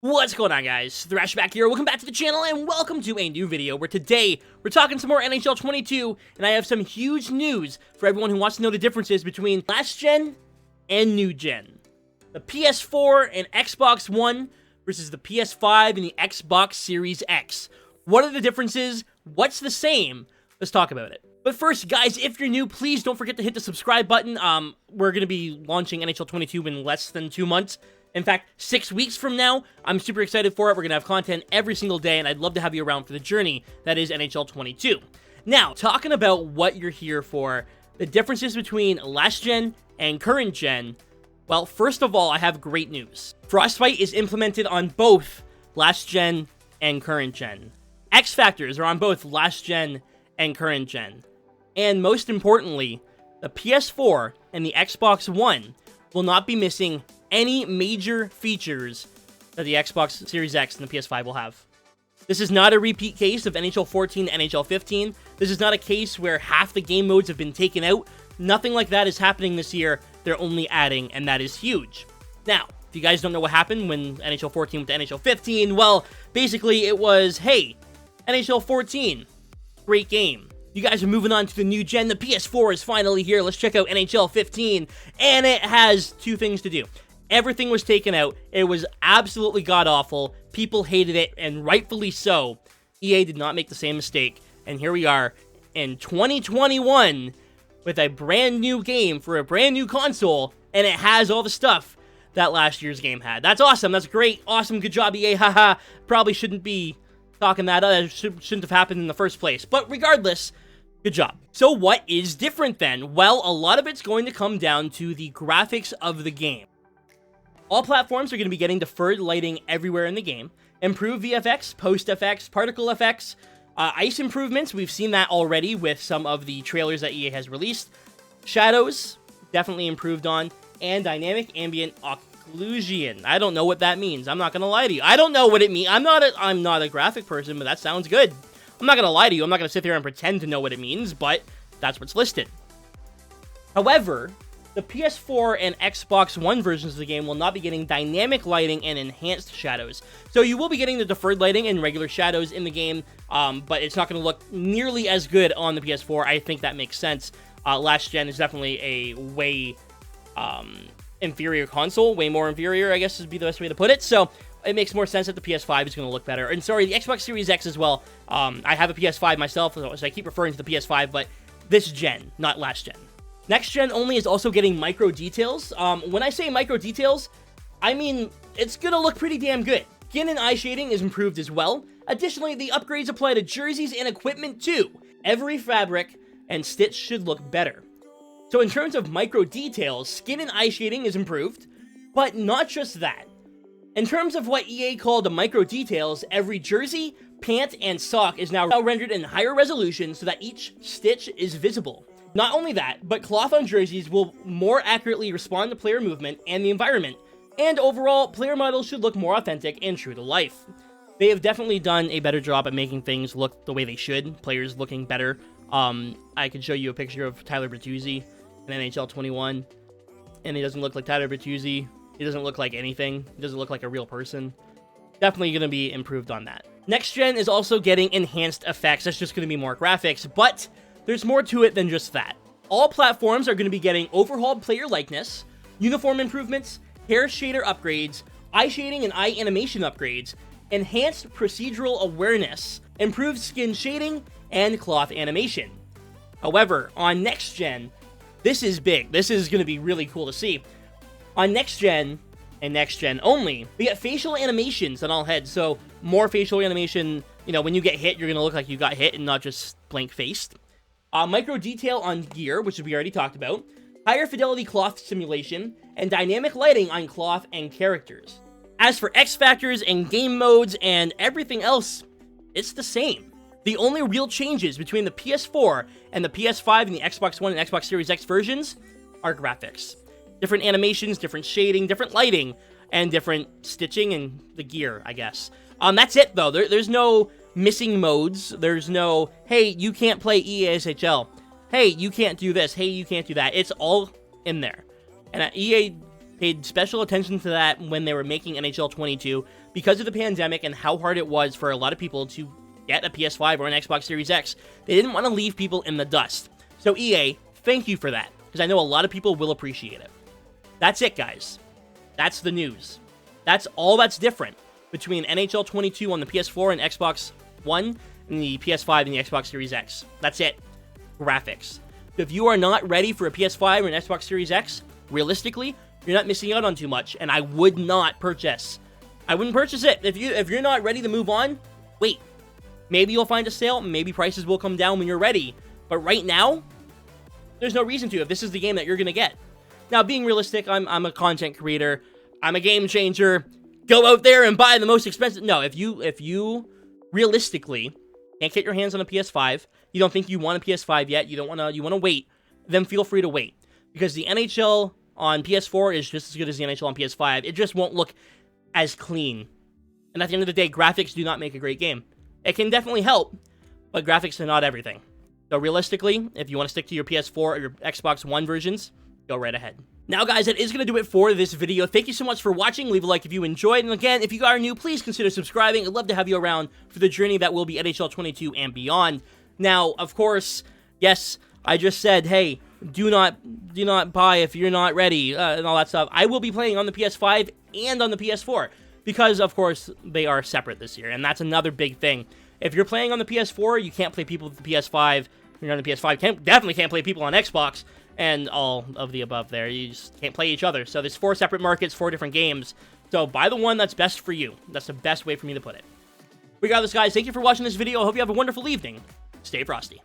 What's going on, guys? Thrash back here. Welcome back to the channel and welcome to a new video where today we're talking some more NHL 22 and I have some huge news for everyone who wants to know the differences between last gen and new gen. The PS4 and Xbox One versus the PS5 and the Xbox Series X. What are the differences? What's the same? Let's talk about it. But first, guys, if you're new, please don't forget to hit the subscribe button. We're going to be launching NHL 22 in less than 2 months. In fact, 6 weeks from now. I'm super excited for it. We're going to have content every single day, and I'd love to have you around for the journey that is NHL 22. Now, talking about what you're here for, the differences between last gen and current gen, well, first of all, I have great news. Frostbite is implemented on both last gen and current gen. X Factors are on both last gen and current gen. And most importantly, the PS4 and the Xbox One will not be missing any major features that the Xbox Series X and the PS5 will have. This is not a repeat case of NHL 14 to NHL 15. This is not a case where half the game modes have been taken out. Nothing like that is happening this year. They're only adding, and that is huge. Now, if you guys don't know what happened when NHL 14 went to NHL 15, well, basically it was, hey, NHL 14, great game. You guys are moving on to the new gen. The PS4 is finally here. Let's check out NHL 15, and it has two things to do. Everything was taken out. It was absolutely god-awful. People hated it, and rightfully so. EA did not make the same mistake, and here we are in 2021 with a brand new game for a brand new console, and it has all the stuff that last year's game had. That's awesome. That's great. Awesome. Good job, EA. Haha. Probably shouldn't be talking that. Shouldn't have happened in the first place. But regardless, good job. So what is different then? Well, a lot of it's going to come down to the graphics of the game. All platforms are going to be getting deferred lighting everywhere in the game, improved VFX, post-effects, particle effects, ice improvements. We've seen that already with some of the trailers that EA has released. Shadows, definitely improved on, and dynamic ambient occlusion. I don't know what that means. I'm not going to lie to you. I don't know what it means. I'm not a graphic person, but that sounds good. I'm not going to lie to you. I'm not going to sit there and pretend to know what it means, but that's what's listed. However, the PS4 and Xbox One versions of the game will not be getting dynamic lighting and enhanced shadows. So you will be getting the deferred lighting and regular shadows in the game, but it's not going to look nearly as good on the PS4. I think that makes sense. Last gen is definitely a way inferior console. Way more inferior, I guess would be the best way to put it. So it makes more sense that the PS5 is going to look better. And sorry, the Xbox Series X as well. I have a PS5 myself, so I keep referring to the PS5, but this gen, not last gen. Next gen only is also getting micro details. When I say micro details, I mean it's gonna look pretty damn good. Skin and eye shading is improved as well. Additionally, the upgrades apply to jerseys and equipment too. Every fabric and stitch should look better. So in terms of micro details, skin and eye shading is improved, but not just that. In terms of what EA called the micro details, every jersey, pant, and sock is now rendered in higher resolution so that each stitch is visible. Not only that, but cloth on jerseys will more accurately respond to player movement and the environment, and overall, player models should look more authentic and true to life. They have definitely done a better job at making things look the way they should, players looking better. I could show you a picture of Tyler Bertuzzi in NHL 21, and he doesn't look like Tyler Bertuzzi. He doesn't look like anything. He doesn't look like a real person. Definitely going to be improved on that. Next gen is also getting enhanced effects. That's just going to be more graphics, but there's more to it than just that. All platforms are going to be getting overhauled player likeness, uniform improvements, hair shader upgrades, eye shading and eye animation upgrades, enhanced procedural awareness, improved skin shading, and cloth animation. However, on next gen, this is big. This is going to be really cool to see. On next gen, and next gen only, we get facial animations on all heads. So more facial animation, you know, when you get hit, you're going to look like you got hit and not just blank-faced. Micro detail on gear, which we already talked about, higher fidelity cloth simulation, and dynamic lighting on cloth and characters. As for X Factors and game modes and everything else, it's the same. The only real changes between the PS4 and the PS5 and the Xbox One and Xbox Series X versions are graphics. Different animations, different shading, different lighting, and different stitching and the gear, I guess. That's it, though. There's no missing modes. There's no, hey, you can't play EASHL. Hey, you can't do this. Hey, you can't do that. It's all in there. And EA paid special attention to that when they were making NHL 22. because of the pandemic and how hard it was for a lot of people to get a PS5 or an Xbox Series X, they didn't want to leave people in the dust. So EA, thank you for that, because I know a lot of people will appreciate it. That's it, guys. That's the news. That's all that's different between NHL 22 on the PS4 and Xbox One and the PS5 and the Xbox Series X. That's it. Graphics. If you are not ready for a PS5 or an Xbox Series X, realistically, you're not missing out on too much, and I would not purchase. I wouldn't purchase it. If you're not ready to move on, wait. Maybe you'll find a sale, maybe prices will come down when you're ready, but right now, there's no reason to if this is the game that you're going to get. Now, being realistic, I'm a content creator, I'm a game changer, go out there and buy the most expensive. No, if you realistically can't get your hands on a PS5, you don't think you want a PS5 yet, you want to wait, then feel free to wait. Because the NHL on PS4 is just as good as the NHL on PS5. It just won't look as clean. And at the end of the day, graphics do not make a great game. It can definitely help, but graphics are not everything. So realistically, if you want to stick to your PS4 or your Xbox One versions, go right ahead. Now, guys, that is going to do it for this video. Thank you so much for watching. Leave a like if you enjoyed. And again, if you are new, please consider subscribing. I'd love to have you around for the journey that will be NHL 22 and beyond. Now, of course, yes, I just said, hey, do not buy if you're not ready and all that stuff. I will be playing on the PS5 and on the PS4 because, of course, they are separate this year. And that's another big thing. If you're playing on the PS4, you can't play people with the PS5. If you're on the PS5, definitely can't play people on Xbox. And all of the above there. You just can't play each other. So there's 4 separate markets, 4 different games. So buy the one that's best for you. That's the best way for me to put it. Regardless, guys, thank you for watching this video. I hope you have a wonderful evening. Stay frosty.